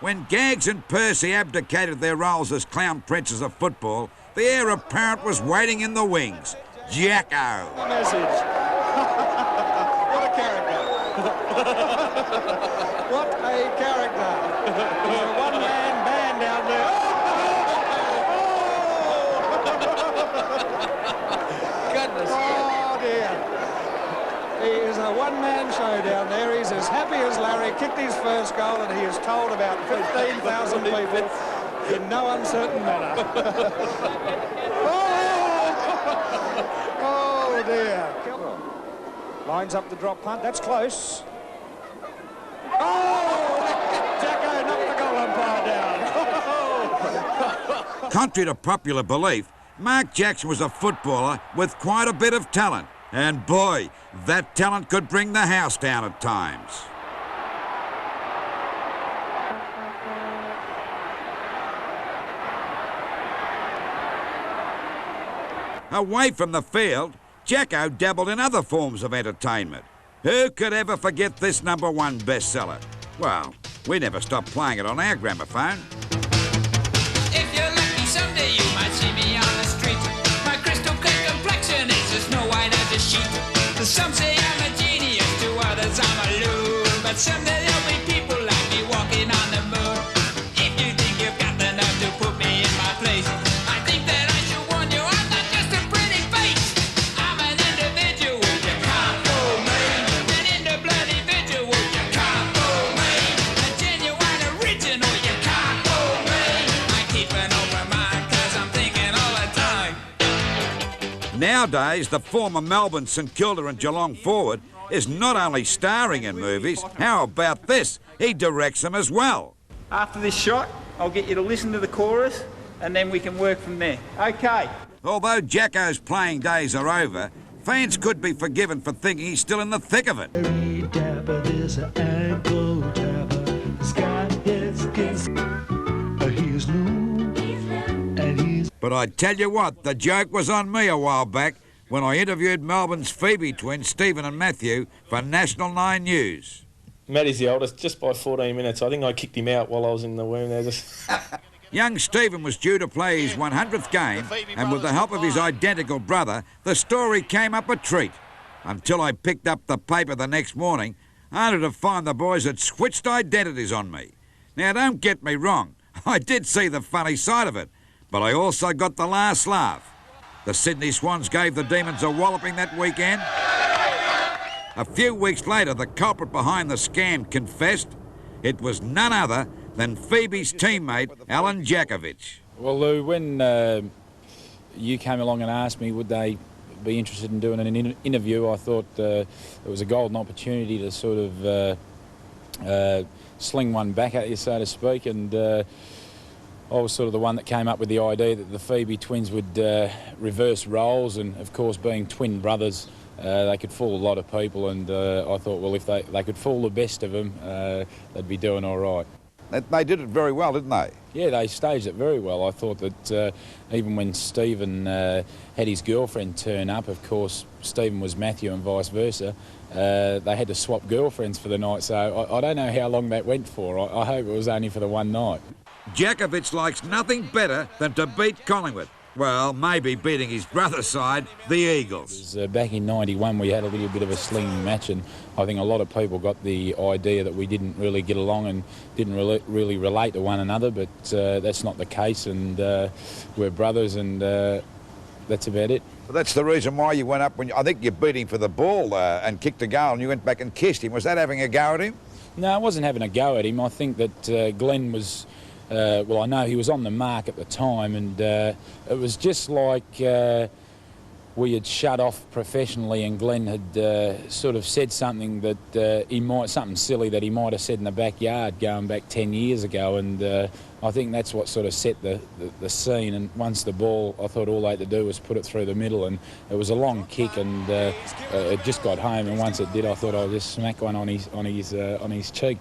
When Gags and Percy abdicated their roles as clown princes of football, the heir apparent was waiting in the wings. Jacko. Message. What a character. What a character. He's a one-man band down there. Goodness. Oh, dear. He is a one-man show down there. He's as happy as Larry, kicked his first goal, and he has told about 15,000 people in no uncertain manner. Oh, dear. Lines up the drop punt. That's close. Oh! Jacko knocked the goal umpire down. Contrary to popular belief, Mark Jackson was a footballer with quite a bit of talent. And boy, that talent could bring the house down at times. Away from the field, Jacko dabbled in other forms of entertainment. Who could ever forget this #1 bestseller? Well, we never stopped playing it on our gramophone. If you're lucky someday you might see me on the street. My crystal clear complexion is as snow white as a sheet. Some say I'm a genius, to others I'm a loon. But someday there'll be people like me walking on the moon. If you think you've got the nerve to put me in my place, I think that I should warn you I'm not just a pretty face. I'm an individual, you can't fool me. An inter-bloody individual, you can't fool me. A genuine original, you can't fool me. I keep an open mind 'cause I'm thinking all the time. Nowadays, the former Melbourne, St Kilda and Geelong forward is not only starring in movies, how about this? He directs them as well. After this shot, I'll get you to listen to the chorus and then we can work from there. Okay. Although Jacko's playing days are over, fans could be forgiven for thinking he's still in the thick of it. But I tell you what, the joke was on me a while back when I interviewed Melbourne's Febey twins, Stephen and Matthew, for National 9 News. Matty's the oldest, just by 14 minutes. I think I kicked him out while I was in the womb there. Young Stephen was due to play his 100th game, and with the help of his identical brother, the story came up a treat. Until I picked up the paper the next morning, only to find the boys had switched identities on me. Now, don't get me wrong, I did see the funny side of it, but I also got the last laugh. The Sydney Swans gave the Demons a walloping that weekend. A few weeks later, the culprit behind the scam confessed. It was none other than Febey's teammate, Alan Jakovich. Well, Lou, when you came along and asked me would they be interested in doing an interview, I thought it was a golden opportunity to sort of sling one back at you, so to speak, and I was sort of the one that came up with the idea that the Febey twins would reverse roles, and of course being twin brothers, they could fool a lot of people, and I thought, well, if they could fool the best of them, they'd be doing all right. They did it very well, didn't they? Yeah, they staged it very well. I thought that even when Stephen had his girlfriend turn up, of course Stephen was Matthew and vice versa, they had to swap girlfriends for the night, so I don't know how long that went for. I hope it was only for the one night. Jakovich likes nothing better than to beat Collingwood. Well, maybe beating his brother's side, the Eagles. Back in '91 we had a little bit of a slinging match, and I think a lot of people got the idea that we didn't really get along and didn't really relate to one another, but that's not the case, and we're brothers, and that's about it. Well, that's the reason why you went up when I think you beat him for the ball and kicked a goal, and you went back and kissed him. Was that having a go at him? No, I wasn't having a go at him. I think that Glenn was... well, I know he was on the mark at the time, and it was just like we had shut off professionally, and Glenn had sort of said something that something silly that he might have said in the backyard going back 10 years ago, and I think that's what sort of set the scene. And once the ball, I thought all they had to do was put it through the middle, and it was a long kick, and it just got home. And once it did, I thought I'd just smack one on his cheek.